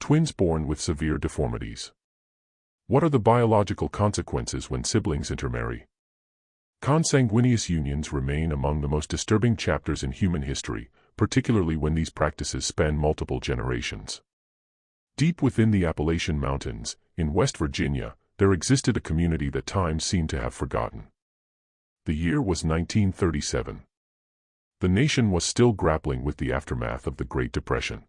Twins born with severe deformities. What are the biological consequences when siblings intermarry? Consanguineous unions remain among the most disturbing chapters in human history, particularly when these practices span multiple generations. Deep within the Appalachian Mountains, in West Virginia, there existed a community that time seemed to have forgotten. The year was 1937. The nation was still grappling with the aftermath of the Great Depression.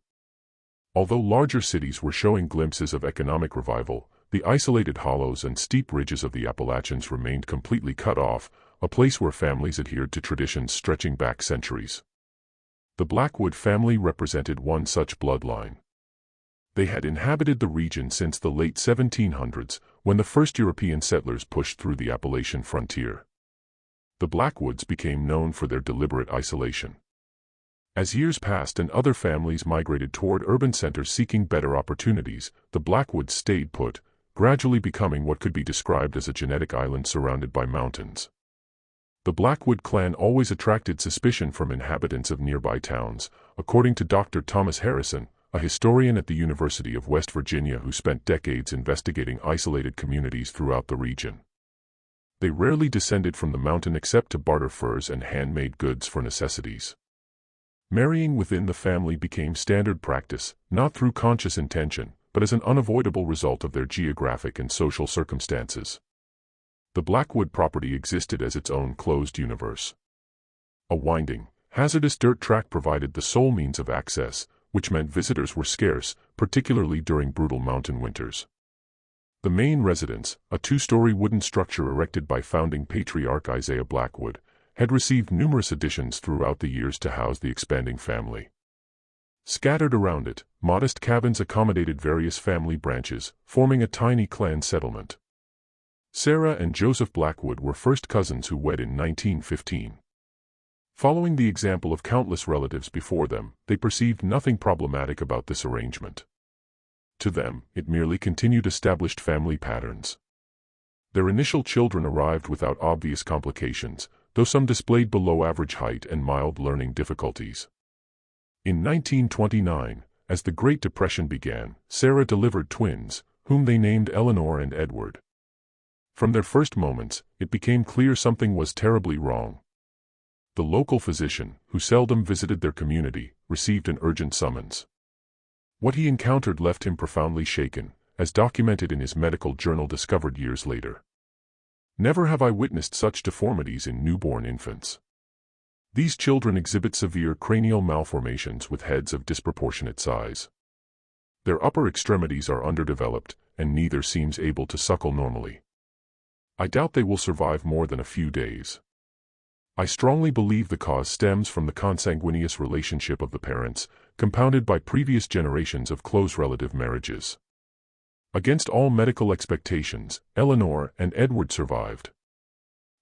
Although larger cities were showing glimpses of economic revival, the isolated hollows and steep ridges of the Appalachians remained completely cut off, a place where families adhered to traditions stretching back centuries. The Blackwood family represented one such bloodline. They had inhabited the region since the late 1700s, when the first European settlers pushed through the Appalachian frontier. The Blackwoods became known for their deliberate isolation. As years passed and other families migrated toward urban centers seeking better opportunities, the Blackwoods stayed put, gradually becoming what could be described as a genetic island surrounded by mountains. The Blackwood clan always attracted suspicion from inhabitants of nearby towns, according to Dr. Thomas Harrison, a historian at the University of West Virginia who spent decades investigating isolated communities throughout the region. They rarely descended from the mountain except to barter furs and handmade goods for necessities. Marrying within the family became standard practice, not through conscious intention, but as an unavoidable result of their geographic and social circumstances. The Blackwood property existed as its own closed universe. A winding, hazardous dirt track provided the sole means of access, which meant visitors were scarce, particularly during brutal mountain winters. The main residence, a two-story wooden structure erected by founding patriarch Isaiah Blackwood, had received numerous additions throughout the years to house the expanding family. Scattered around it, modest cabins accommodated various family branches, forming a tiny clan settlement. Sarah and Joseph Blackwood were first cousins who wed in 1915. Following the example of countless relatives before them, they perceived nothing problematic about this arrangement. To them, it merely continued established family patterns. Their initial children arrived without obvious complications, though some displayed below-average height and mild learning difficulties. In 1929, as the Great Depression began, Sarah delivered twins, whom they named Eleanor and Edward. From their first moments, it became clear something was terribly wrong. The local physician, who seldom visited their community, received an urgent summons. What he encountered left him profoundly shaken, as documented in his medical journal discovered years later. "Never have I witnessed such deformities in newborn infants. These children exhibit severe cranial malformations with heads of disproportionate size. Their upper extremities are underdeveloped, and neither seems able to suckle normally. I doubt they will survive more than a few days. I strongly believe the cause stems from the consanguineous relationship of the parents, compounded by previous generations of close relative marriages." Against all medical expectations, Eleanor and Edward survived.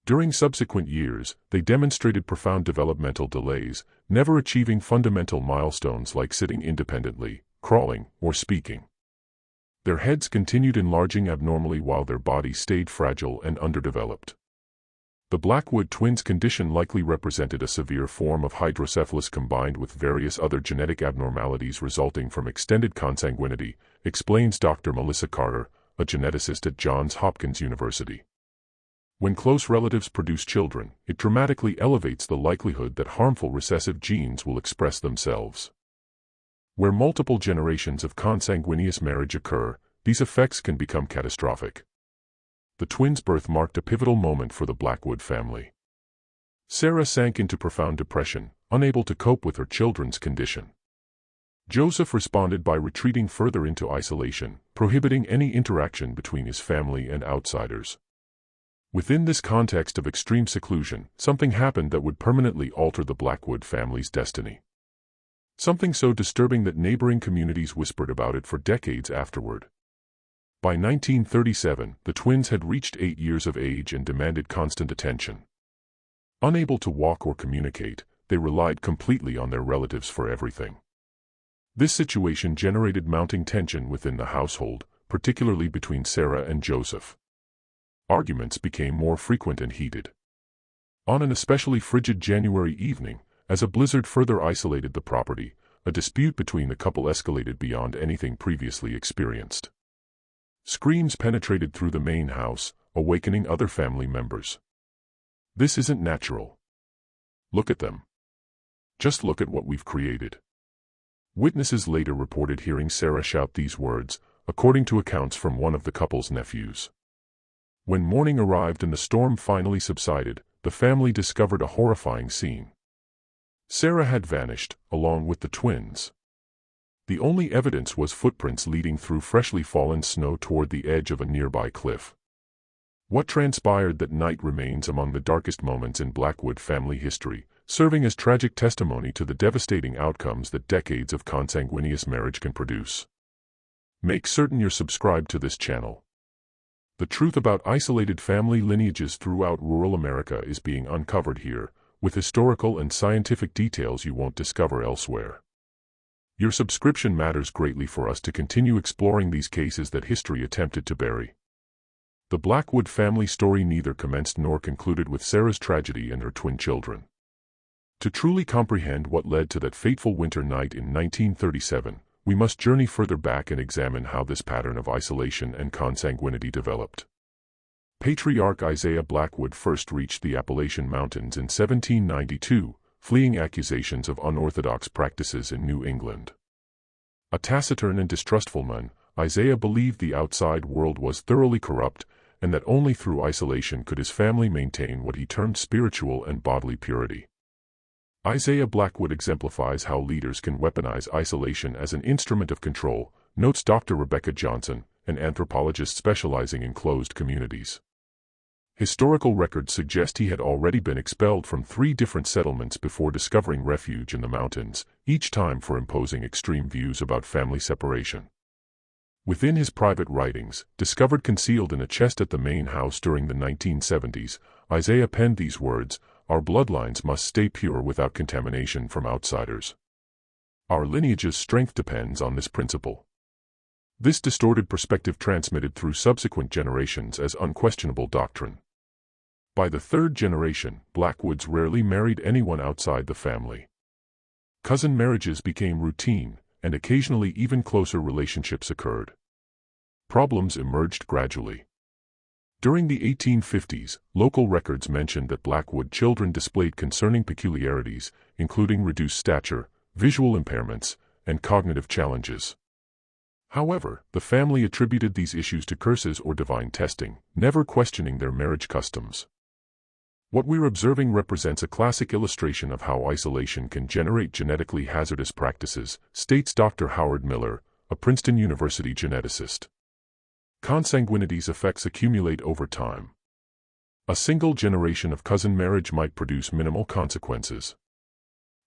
During subsequent years, they demonstrated profound developmental delays, never achieving fundamental milestones like sitting independently, crawling, or speaking. Their heads continued enlarging abnormally while their bodies stayed fragile and underdeveloped. The Blackwood twins' condition likely represented a severe form of hydrocephalus combined with various other genetic abnormalities resulting from extended consanguinity, explains Dr. Melissa Carter, a geneticist at Johns Hopkins University. When close relatives produce children, it dramatically elevates the likelihood that harmful recessive genes will express themselves. Where multiple generations of consanguineous marriage occur, these effects can become catastrophic. The twins' birth marked a pivotal moment for the Blackwood family. Sarah sank into profound depression, unable to cope with her children's condition. Joseph responded by retreating further into isolation, prohibiting any interaction between his family and outsiders. Within this context of extreme seclusion, something happened that would permanently alter the Blackwood family's destiny. Something so disturbing that neighboring communities whispered about it for decades afterward. By 1937, the twins had reached 8 years of age and demanded constant attention. Unable to walk or communicate, they relied completely on their relatives for everything. This situation generated mounting tension within the household, particularly between Sarah and Joseph. Arguments became more frequent and heated. On an especially frigid January evening, as a blizzard further isolated the property, a dispute between the couple escalated beyond anything previously experienced. Screams penetrated through the main house, awakening other family members. "This isn't natural. Look at them. Just look at what we've created." Witnesses later reported hearing Sarah shout these words, according to accounts from one of the couple's nephews. When morning arrived and the storm finally subsided, the family discovered a horrifying scene. Sarah had vanished, along with the twins. The only evidence was footprints leading through freshly fallen snow toward the edge of a nearby cliff. What transpired that night remains among the darkest moments in Blackwood family history, serving as tragic testimony to the devastating outcomes that decades of consanguineous marriage can produce. Make certain you're subscribed to this channel. The truth about isolated family lineages throughout rural America is being uncovered here, with historical and scientific details you won't discover elsewhere. Your subscription matters greatly for us to continue exploring these cases that history attempted to bury. The Blackwood family story neither commenced nor concluded with Sarah's tragedy and her twin children. To truly comprehend what led to that fateful winter night in 1937, we must journey further back and examine how this pattern of isolation and consanguinity developed. Patriarch Isaiah Blackwood first reached the Appalachian Mountains in 1792, fleeing accusations of unorthodox practices in New England. A taciturn and distrustful man, Isaiah believed the outside world was thoroughly corrupt, and that only through isolation could his family maintain what he termed spiritual and bodily purity. Isaiah Blackwood exemplifies how leaders can weaponize isolation as an instrument of control, notes Dr. Rebecca Johnson, an anthropologist specializing in closed communities. Historical records suggest he had already been expelled from 3 different settlements before discovering refuge in the mountains, each time for imposing extreme views about family separation. Within his private writings, discovered concealed in a chest at the main house during the 1970s, Isaiah penned these words, "Our bloodlines must stay pure without contamination from outsiders. Our lineage's strength depends on this principle." This distorted perspective transmitted through subsequent generations as unquestionable doctrine. By the 3rd generation, Blackwoods rarely married anyone outside the family. Cousin marriages became routine, and occasionally even closer relationships occurred. Problems emerged gradually. During the 1850s, local records mentioned that Blackwood children displayed concerning peculiarities, including reduced stature, visual impairments, and cognitive challenges. However, the family attributed these issues to curses or divine testing, never questioning their marriage customs. What we're observing represents a classic illustration of how isolation can generate genetically hazardous practices, states Dr. Howard Miller, a Princeton University geneticist. Consanguinity's effects accumulate over time. A single generation of cousin marriage might produce minimal consequences.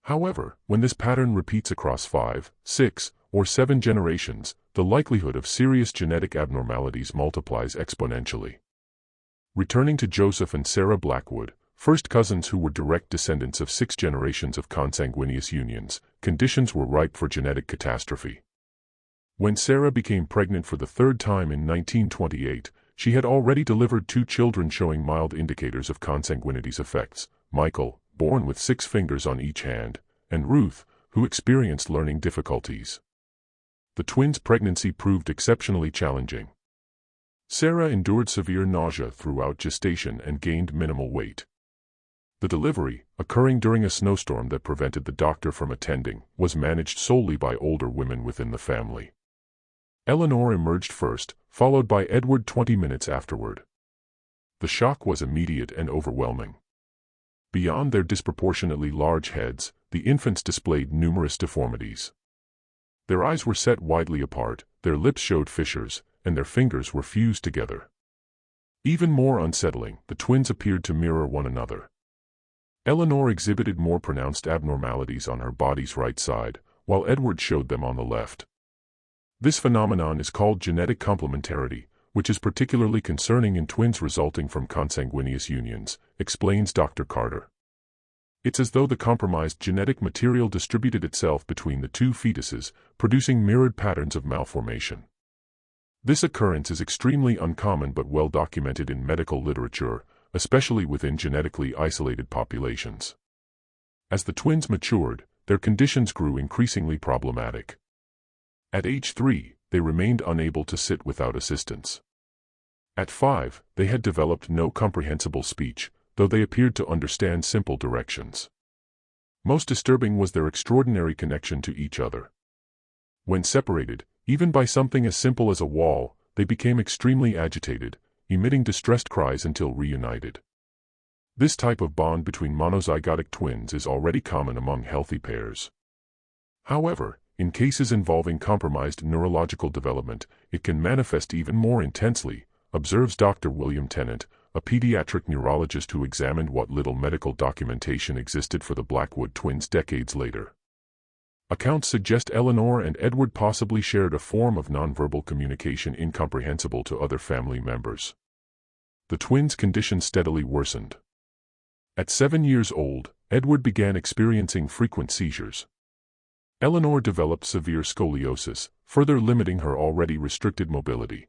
However, when this pattern repeats across 5, 6, or 7 generations, the likelihood of serious genetic abnormalities multiplies exponentially. Returning to Joseph and Sarah Blackwood, first cousins who were direct descendants of 6 generations of consanguineous unions, conditions were ripe for genetic catastrophe. When Sarah became pregnant for the 3rd time in 1928, she had already delivered 2 children showing mild indicators of consanguinity's effects, Michael, born with 6 fingers on each hand, and Ruth, who experienced learning difficulties. The twins' pregnancy proved exceptionally challenging. Sarah endured severe nausea throughout gestation and gained minimal weight. The delivery, occurring during a snowstorm that prevented the doctor from attending, was managed solely by older women within the family. Eleanor emerged first, followed by Edward 20 minutes afterward. The shock was immediate and overwhelming. Beyond their disproportionately large heads, the infants displayed numerous deformities. Their eyes were set widely apart, their lips showed fissures, and their fingers were fused together. Even more unsettling, the twins appeared to mirror one another. Eleanor exhibited more pronounced abnormalities on her body's right side, while Edward showed them on the left. This phenomenon is called genetic complementarity, which is particularly concerning in twins resulting from consanguineous unions, explains Dr. Carter. It's as though the compromised genetic material distributed itself between the 2 fetuses, producing mirrored patterns of malformation. This occurrence is extremely uncommon but well documented in medical literature, especially within genetically isolated populations. As the twins matured, their conditions grew increasingly problematic. At age 3, they remained unable to sit without assistance. At 5, they had developed no comprehensible speech, though they appeared to understand simple directions. Most disturbing was their extraordinary connection to each other. When separated, even by something as simple as a wall, they became extremely agitated, emitting distressed cries until reunited. This type of bond between monozygotic twins is already common among healthy pairs. However, in cases involving compromised neurological development, it can manifest even more intensely, observes Dr. William Tennant, a pediatric neurologist who examined what little medical documentation existed for the Blackwood twins decades later. Accounts suggest Eleanor and Edward possibly shared a form of nonverbal communication incomprehensible to other family members. The twins' condition steadily worsened. At 7 years old, Edward began experiencing frequent seizures. Eleanor developed severe scoliosis, further limiting her already restricted mobility.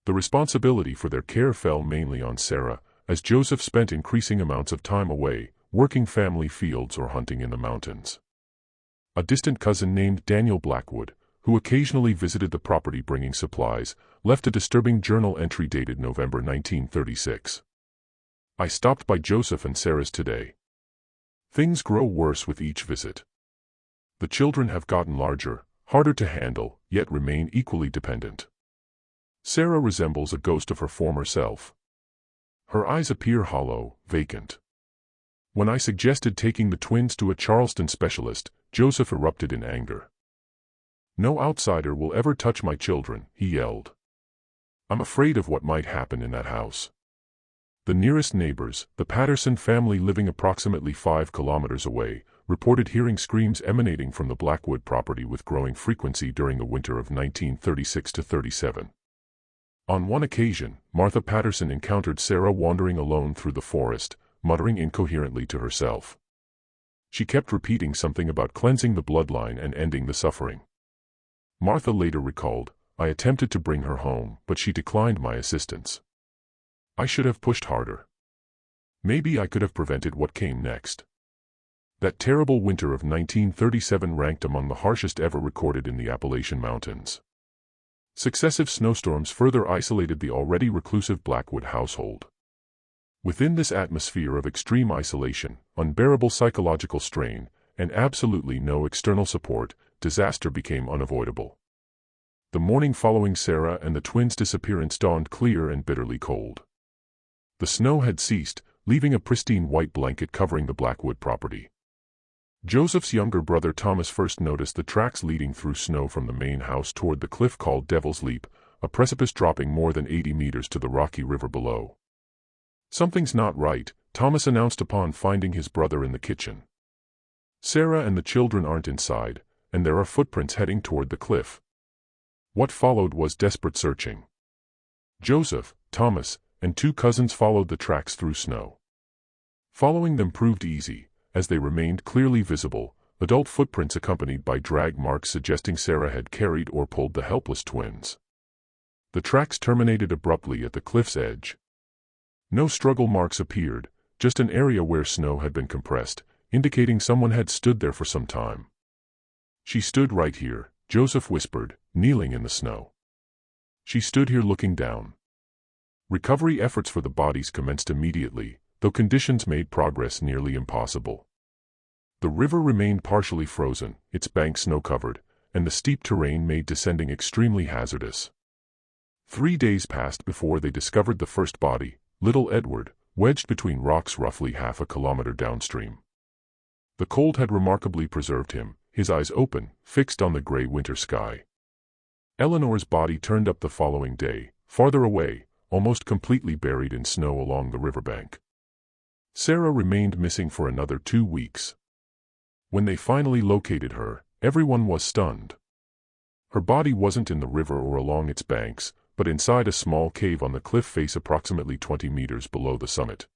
The responsibility for their care fell mainly on Sarah, as Joseph spent increasing amounts of time away, working family fields or hunting in the mountains. A distant cousin named Daniel Blackwood, who occasionally visited the property bringing supplies, left a disturbing journal entry dated November 1936. I stopped by Joseph and Sarah's today. Things grow worse with each visit. The children have gotten larger, harder to handle, yet remain equally dependent. Sarah resembles a ghost of her former self. Her eyes appear hollow, vacant. When I suggested taking the twins to a Charleston specialist, Joseph erupted in anger. "No outsider will ever touch my children," he yelled. "I'm afraid of what might happen in that house." The nearest neighbors, the Patterson family living approximately 5 kilometers away, reported hearing screams emanating from the Blackwood property with growing frequency during the winter of 1936-37. On one occasion, Martha Patterson encountered Sarah wandering alone through the forest, muttering incoherently to herself. She kept repeating something about cleansing the bloodline and ending the suffering. Martha later recalled, "I attempted to bring her home, but she declined my assistance. I should have pushed harder. Maybe I could have prevented what came next." That terrible winter of 1937 ranked among the harshest ever recorded in the Appalachian Mountains. Successive snowstorms further isolated the already reclusive Blackwood household. Within this atmosphere of extreme isolation, unbearable psychological strain, and absolutely no external support, disaster became unavoidable. The morning following Sarah and the twins' disappearance dawned clear and bitterly cold. The snow had ceased, leaving a pristine white blanket covering the Blackwood property. Joseph's younger brother Thomas first noticed the tracks leading through snow from the main house toward the cliff called Devil's Leap, a precipice dropping more than 80 meters to the rocky river below. "Something's not right," Thomas announced upon finding his brother in the kitchen. "Sarah and the children aren't inside, and there are footprints heading toward the cliff." What followed was desperate searching. Joseph, Thomas, and 2 cousins followed the tracks through snow. Following them proved easy, as they remained clearly visible, adult footprints accompanied by drag marks suggesting Sarah had carried or pulled the helpless twins. The tracks terminated abruptly at the cliff's edge. No struggle marks appeared, just an area where snow had been compressed, indicating someone had stood there for some time. "She stood right here," Joseph whispered, kneeling in the snow. "She stood here looking down." Recovery efforts for the bodies commenced immediately, though conditions made progress nearly impossible. The river remained partially frozen, its banks snow-covered, and the steep terrain made descending extremely hazardous. 3 days passed before they discovered the first body, little Edward, wedged between rocks roughly half a kilometer downstream. The cold had remarkably preserved him, his eyes open, fixed on the gray winter sky. Eleanor's body turned up the following day, farther away, almost completely buried in snow along the riverbank. Sarah remained missing for another 2 weeks. When they finally located her, everyone was stunned. Her body wasn't in the river or along its banks, but inside a small cave on the cliff face approximately 20 meters below the summit.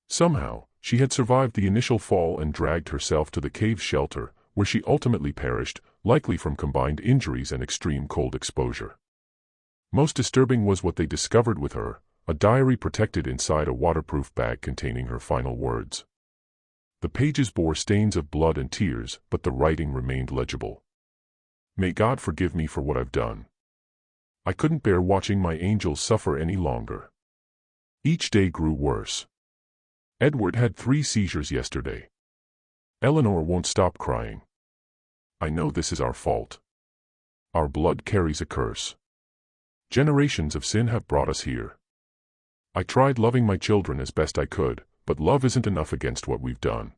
Somehow, she had survived the initial fall and dragged herself to the cave's shelter, where she ultimately perished, likely from combined injuries and extreme cold exposure. Most disturbing was what they discovered with her, a diary protected inside a waterproof bag containing her final words. The pages bore stains of blood and tears, but the writing remained legible. May God forgive me for what I've done. I couldn't bear watching my angels suffer any longer. Each day grew worse. Edward had 3 seizures yesterday. Eleanor won't stop crying. I know this is our fault. Our blood carries a curse. Generations of sin have brought us here. I tried loving my children as best I could, but love isn't enough against what we've done.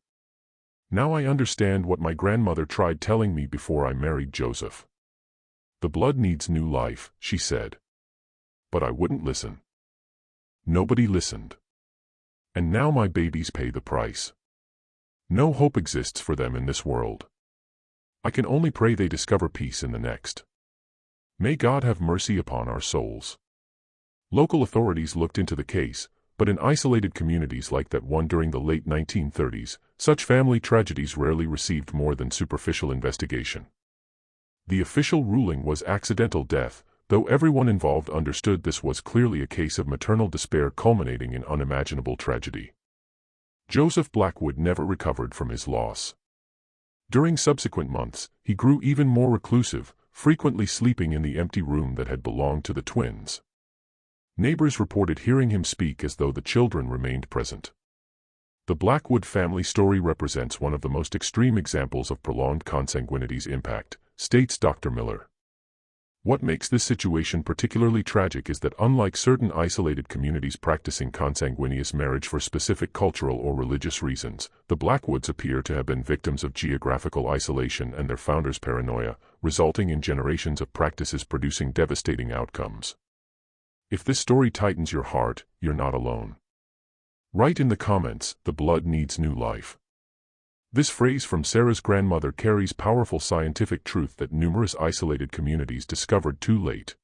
Now I understand what my grandmother tried telling me before I married Joseph. The blood needs new life, she said. But I wouldn't listen. Nobody listened. And now my babies pay the price. No hope exists for them in this world. I can only pray they discover peace in the next. May God have mercy upon our souls. Local authorities looked into the case, but in isolated communities like that one during the late 1930s, such family tragedies rarely received more than superficial investigation. The official ruling was accidental death, though everyone involved understood this was clearly a case of maternal despair culminating in unimaginable tragedy. Joseph Blackwood never recovered from his loss. During subsequent months, he grew even more reclusive, frequently sleeping in the empty room that had belonged to the twins. Neighbors reported hearing him speak as though the children remained present. The Blackwood family story represents one of the most extreme examples of prolonged consanguinity's impact, states Dr. Miller. What makes this situation particularly tragic is that unlike certain isolated communities practicing consanguineous marriage for specific cultural or religious reasons, the Blackwoods appear to have been victims of geographical isolation and their founders' paranoia, resulting in generations of practices producing devastating outcomes. If this story tightens your heart, you're not alone. Write in the comments, "The blood needs new life." This phrase from Sarah's grandmother carries powerful scientific truth that numerous isolated communities discovered too late.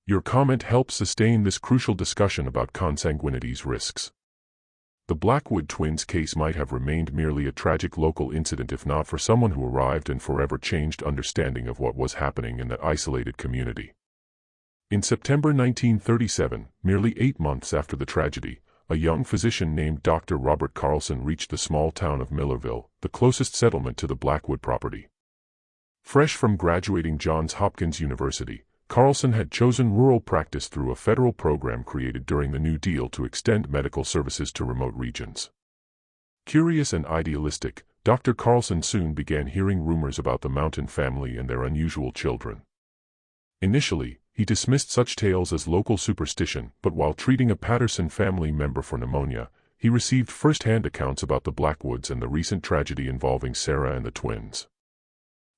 Your comment helps sustain this crucial discussion about consanguinity's risks. The Blackwood twins case might have remained merely a tragic local incident if not for someone who arrived and forever changed understanding of what was happening in that isolated community. In September 1937, merely 8 months after the tragedy, a young physician named Dr. Robert Carlson reached the small town of Millerville, the closest settlement to the Blackwood property. Fresh from graduating Johns Hopkins University, Carlson had chosen rural practice through a federal program created during the New Deal to extend medical services to remote regions. Curious and idealistic, Dr. Carlson soon began hearing rumors about the Mountain family and their unusual children. Initially, he dismissed such tales as local superstition, but while treating a Patterson family member for pneumonia, he received first-hand accounts about the Blackwoods and the recent tragedy involving Sarah and the twins.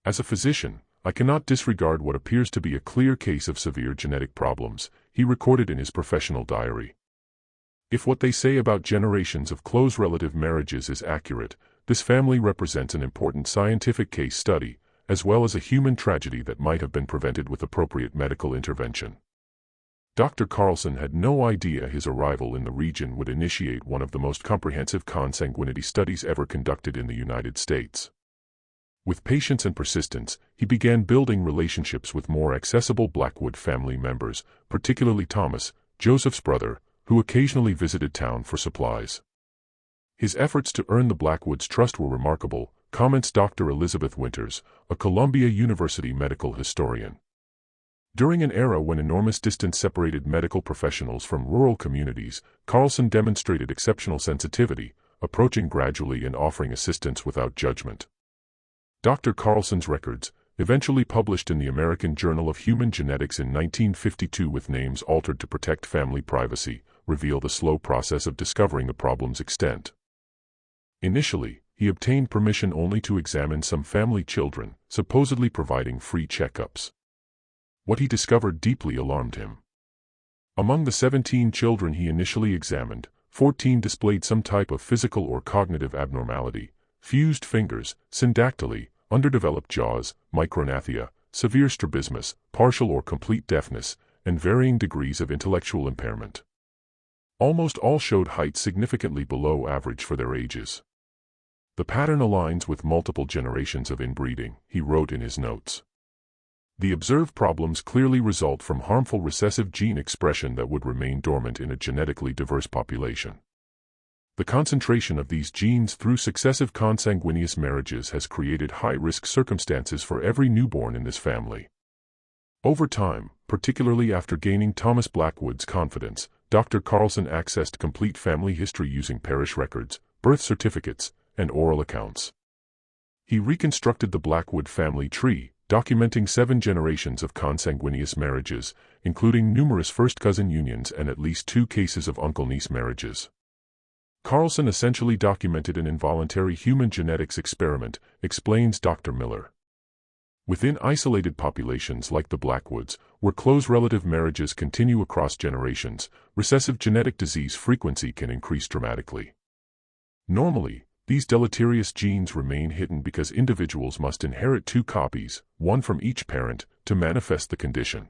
As a physician, I cannot disregard what appears to be a clear case of severe genetic problems, he recorded in his professional diary. If what they say about generations of close relative marriages is accurate, this family represents an important scientific case study, as well as a human tragedy that might have been prevented with appropriate medical intervention. Dr. Carlson had no idea his arrival in the region would initiate one of the most comprehensive consanguinity studies ever conducted in the United States. With patience and persistence, he began building relationships with more accessible Blackwood family members, particularly Thomas, Joseph's brother, who occasionally visited town for supplies. His efforts to earn the Blackwoods' trust were remarkable, comments Dr. Elizabeth Winters, a Columbia University medical historian. During an era when enormous distance separated medical professionals from rural communities, Carlson demonstrated exceptional sensitivity, approaching gradually and offering assistance without judgment. Dr. Carlson's records, eventually published in the American Journal of Human Genetics in 1952 with names altered to protect family privacy, reveal the slow process of discovering the problem's extent. Initially, he obtained permission only to examine some family children, supposedly providing free checkups. What he discovered deeply alarmed him. Among the 17 children he initially examined, 14 displayed some type of physical or cognitive abnormality: fused fingers, syndactyly, underdeveloped jaws, micrognathia, severe strabismus, partial or complete deafness, and varying degrees of intellectual impairment. Almost all showed height significantly below average for their ages. The pattern aligns with multiple generations of inbreeding, he wrote in his notes. The observed problems clearly result from harmful recessive gene expression that would remain dormant in a genetically diverse population. The concentration of these genes through successive consanguineous marriages has created high-risk circumstances for every newborn in this family. Over time, particularly after gaining Thomas Blackwood's confidence, Dr. Carlson accessed complete family history using parish records, birth certificates, and oral accounts. He reconstructed the Blackwood family tree, documenting 7 generations of consanguineous marriages, including numerous first-cousin unions and at least 2 cases of uncle-niece marriages. Carlson essentially documented an involuntary human genetics experiment, explains Dr. Miller. Within isolated populations like the Blackwoods, where close relative marriages continue across generations, recessive genetic disease frequency can increase dramatically. Normally, these deleterious genes remain hidden because individuals must inherit 2 copies, one from each parent, to manifest the condition.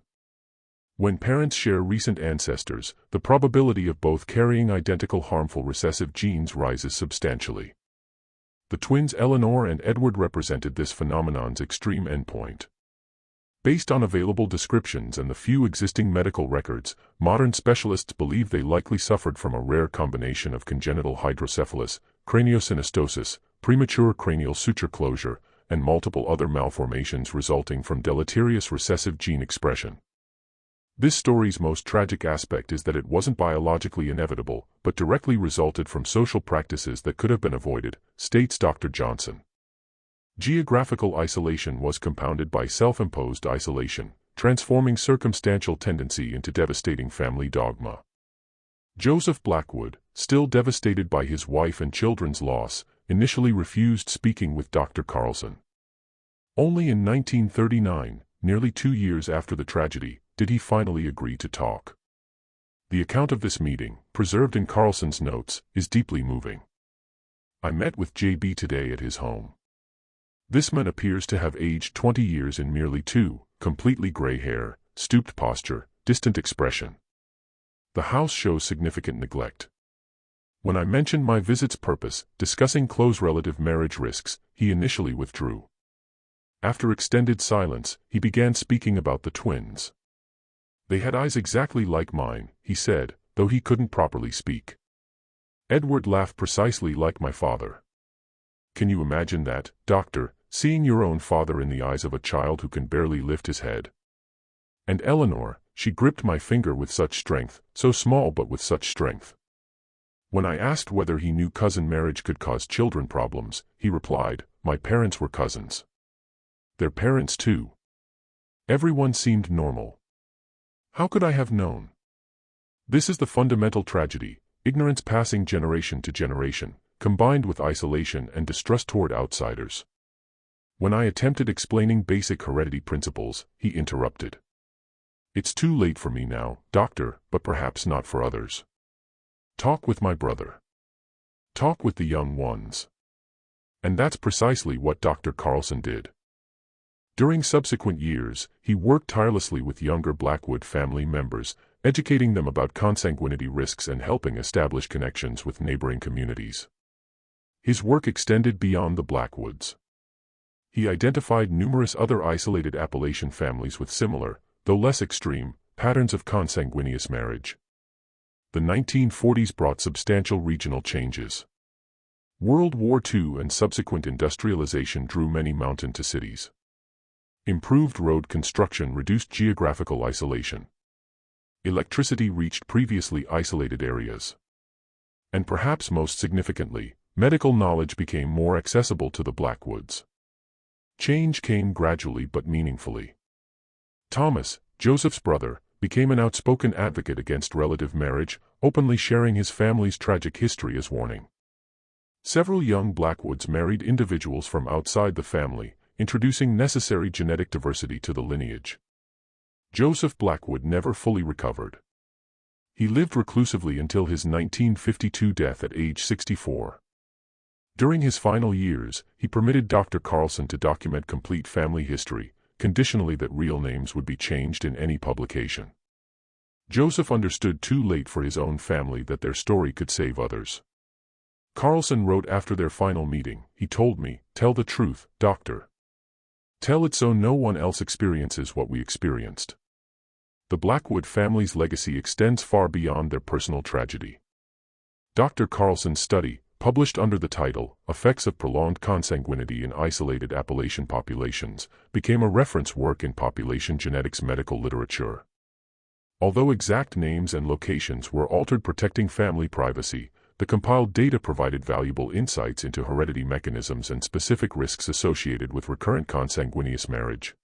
When parents share recent ancestors, the probability of both carrying identical harmful recessive genes rises substantially. The twins Eleanor and Edward represented this phenomenon's extreme endpoint. Based on available descriptions and the few existing medical records, modern specialists believe they likely suffered from a rare combination of congenital hydrocephalus, craniosynostosis, premature cranial suture closure, and multiple other malformations resulting from deleterious recessive gene expression. This story's most tragic aspect is that it wasn't biologically inevitable, but directly resulted from social practices that could have been avoided, states Dr. Johnson. Geographical isolation was compounded by self-imposed isolation, transforming circumstantial tendency into devastating family dogma. Joseph Blackwood, still devastated by his wife and children's loss, initially refused speaking with Dr. Carlson. Only in 1939, nearly 2 years after the tragedy, did he finally agree to talk. The account of this meeting, preserved in Carlson's notes, is deeply moving. I met with J.B. today at his home. This man appears to have aged 20 years in merely 2, completely gray hair, stooped posture, distant expression. The house shows significant neglect. When I mentioned my visit's purpose, discussing close relative marriage risks, he initially withdrew. After extended silence, he began speaking about the twins. They had eyes exactly like mine, he said, though he couldn't properly speak. Edward laughed precisely like my father. Can you imagine that, doctor, seeing your own father in the eyes of a child who can barely lift his head? And Eleanor, she gripped my finger with such strength, so small but with such strength. When I asked whether he knew cousin marriage could cause children problems, he replied, my parents were cousins. Their parents too. Everyone seemed normal. How could I have known? This is the fundamental tragedy, ignorance passing generation to generation, combined with isolation and distrust toward outsiders. When I attempted explaining basic heredity principles, he interrupted. It's too late for me now, doctor, but perhaps not for others. Talk with my brother. Talk with the young ones. And that's precisely what Dr. Carlson did. During subsequent years, he worked tirelessly with younger Blackwood family members, educating them about consanguinity risks and helping establish connections with neighboring communities. His work extended beyond the Blackwoods. He identified numerous other isolated Appalachian families with similar, though less extreme, patterns of consanguineous marriage. The 1940s brought substantial regional changes. World War II and subsequent industrialization drew many mountain to cities. Improved road construction reduced geographical isolation. Electricity reached previously isolated areas. And perhaps most significantly, medical knowledge became more accessible to the Blackwoods. Change came gradually but meaningfully. Thomas, Joseph's brother, became an outspoken advocate against relative marriage, openly sharing his family's tragic history as warning. Several young Blackwoods married individuals from outside the family, introducing necessary genetic diversity to the lineage. Joseph Blackwood never fully recovered. He lived reclusively until his 1952 death at age 64. During his final years, he permitted Dr. Carlson to document complete family history, conditionally that real names would be changed in any publication. Joseph understood too late for his own family that their story could save others. Carlson wrote after their final meeting, he told me, "Tell the truth, doctor. Tell it so no one else experiences what we experienced." The Blackwood family's legacy extends far beyond their personal tragedy. Dr. Carlson's study, published under the title, Effects of Prolonged Consanguinity in Isolated Appalachian Populations, became a reference work in population genetics medical literature. Although exact names and locations were altered protecting family privacy, the compiled data provided valuable insights into heredity mechanisms and specific risks associated with recurrent consanguineous marriage.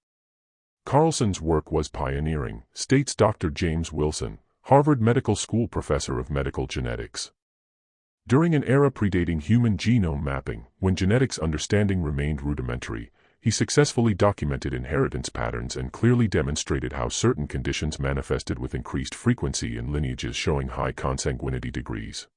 Carlson's work was pioneering, states Dr. James Wilson, Harvard Medical School professor of medical genetics. During an era predating human genome mapping, when genetics understanding remained rudimentary, he successfully documented inheritance patterns and clearly demonstrated how certain conditions manifested with increased frequency in lineages showing high consanguinity degrees.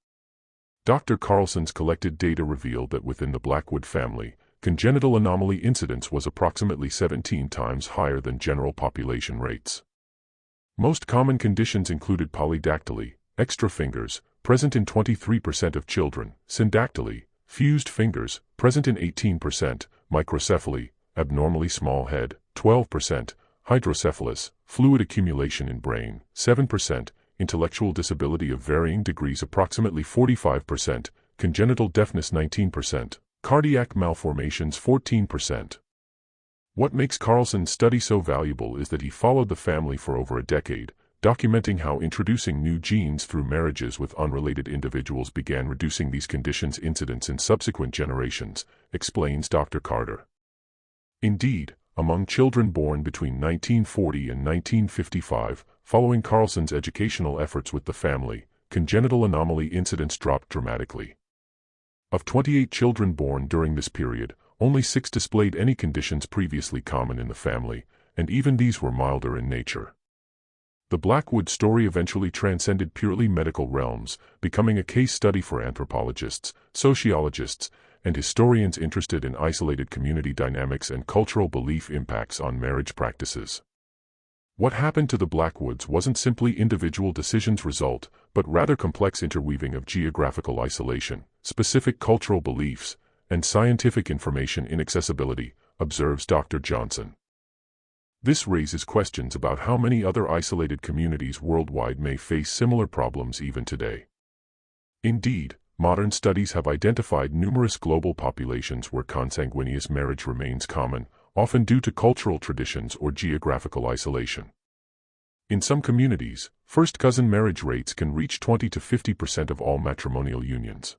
Dr. Carlson's collected data revealed that within the Blackwood family, congenital anomaly incidence was approximately 17 times higher than general population rates. Most common conditions included polydactyly, extra fingers, present in 23% of children, syndactyly, fused fingers, present in 18%, microcephaly, abnormally small head, 12%, hydrocephalus, fluid accumulation in brain, 7%, intellectual disability of varying degrees approximately 45%, congenital deafness 19%, cardiac malformations 14%. What makes Carlson's study so valuable is that he followed the family for over a decade, documenting how introducing new genes through marriages with unrelated individuals began reducing these conditions' incidence in subsequent generations, explains Dr. Carter. Indeed, among children born between 1940 and 1955, following Carlson's educational efforts with the family, congenital anomaly incidence dropped dramatically. Of 28 children born during this period, only 6 displayed any conditions previously common in the family, and even these were milder in nature. The Blackwood story eventually transcended purely medical realms, becoming a case study for anthropologists, sociologists, and historians interested in isolated community dynamics and cultural belief impacts on marriage practices. What happened to the Blackwoods wasn't simply individual decisions result, but rather complex interweaving of geographical isolation, specific cultural beliefs, and scientific information inaccessibility, observes Dr. Johnson. This raises questions about how many other isolated communities worldwide may face similar problems even today. Indeed, modern studies have identified numerous global populations where consanguineous marriage remains common, often due to cultural traditions or geographical isolation. In some communities, first-cousin marriage rates can reach 20 to 50% of all matrimonial unions.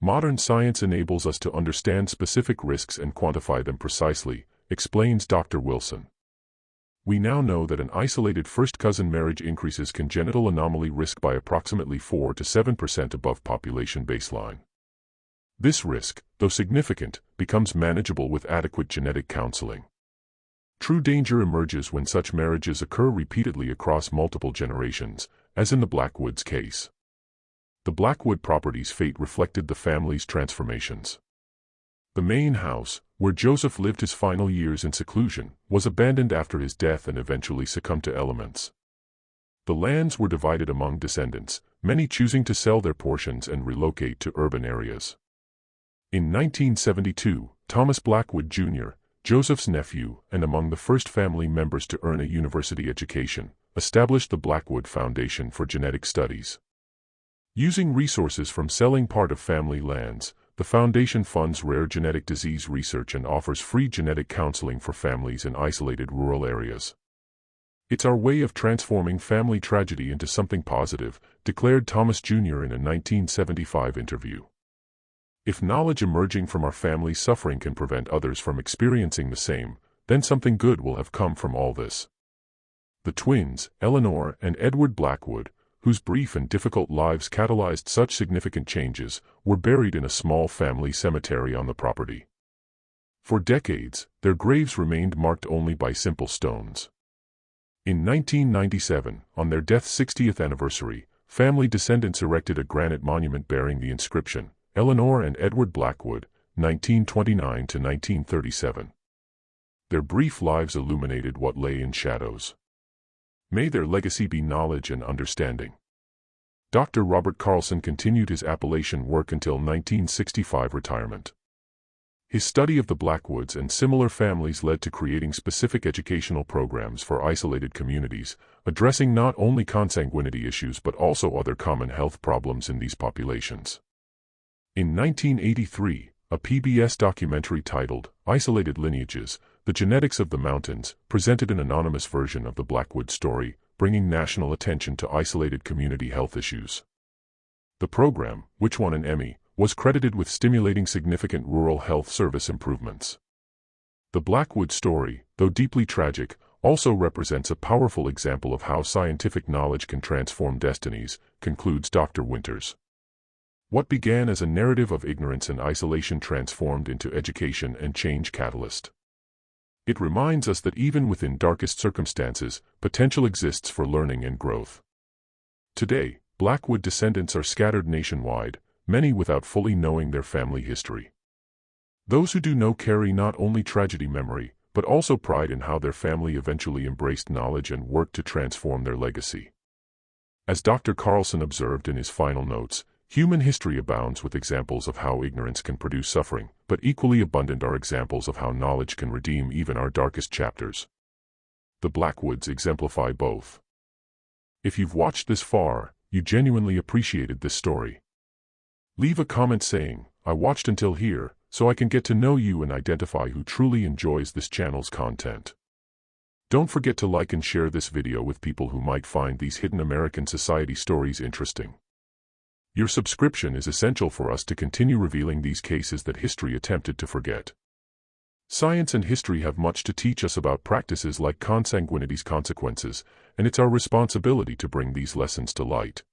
Modern science enables us to understand specific risks and quantify them precisely, explains Dr. Wilson. We now know that an isolated first-cousin marriage increases congenital anomaly risk by approximately 4 to 7% above population baseline. This risk, though significant, becomes manageable with adequate genetic counseling. True danger emerges when such marriages occur repeatedly across multiple generations, as in the Blackwood's case. The Blackwood property's fate reflected the family's transformations. The main house, where Joseph lived his final years in seclusion, was abandoned after his death and eventually succumbed to elements. The lands were divided among descendants, many choosing to sell their portions and relocate to urban areas. In 1972, Thomas Blackwood Jr., Joseph's nephew and among the first family members to earn a university education, established the Blackwood Foundation for Genetic Studies. Using resources from selling part of family lands, the foundation funds rare genetic disease research and offers free genetic counseling for families in isolated rural areas. It's our way of transforming family tragedy into something positive, declared Thomas Jr. in a 1975 interview. If knowledge emerging from our family's suffering can prevent others from experiencing the same, then something good will have come from all this. The twins, Eleanor and Edward Blackwood, whose brief and difficult lives catalyzed such significant changes, were buried in a small family cemetery on the property. For decades, their graves remained marked only by simple stones. In 1997, on their death's 60th anniversary, family descendants erected a granite monument bearing the inscription, Eleanor and Edward Blackwood, 1929 to 1937. Their brief lives illuminated what lay in shadows. May their legacy be knowledge and understanding. Dr. Robert Carlson continued his Appalachian work until 1965 retirement. His study of the Blackwoods and similar families led to creating specific educational programs for isolated communities, addressing not only consanguinity issues but also other common health problems in these populations. In 1983, a PBS documentary titled Isolated Lineages, The Genetics of the Mountains, presented an anonymous version of the Blackwood story, bringing national attention to isolated community health issues. The program, which won an Emmy, was credited with stimulating significant rural health service improvements. The Blackwood story, though deeply tragic, also represents a powerful example of how scientific knowledge can transform destinies, concludes Dr. Winters. What began as a narrative of ignorance and isolation transformed into education and change catalyst. It reminds us that even within darkest circumstances, potential exists for learning and growth. Today, Blackwood descendants are scattered nationwide, many without fully knowing their family history. Those who do know carry not only tragedy memory, but also pride in how their family eventually embraced knowledge and worked to transform their legacy. As Dr. Carlson observed in his final notes, human history abounds with examples of how ignorance can produce suffering, but equally abundant are examples of how knowledge can redeem even our darkest chapters. The Blackwoods exemplify both. If you've watched this far, you genuinely appreciated this story. Leave a comment saying, "I watched until here," so I can get to know you and identify who truly enjoys this channel's content. Don't forget to like and share this video with people who might find these hidden American society stories interesting. Your subscription is essential for us to continue revealing these cases that history attempted to forget. Science and history have much to teach us about practices like consanguinity's consequences, and it's our responsibility to bring these lessons to light.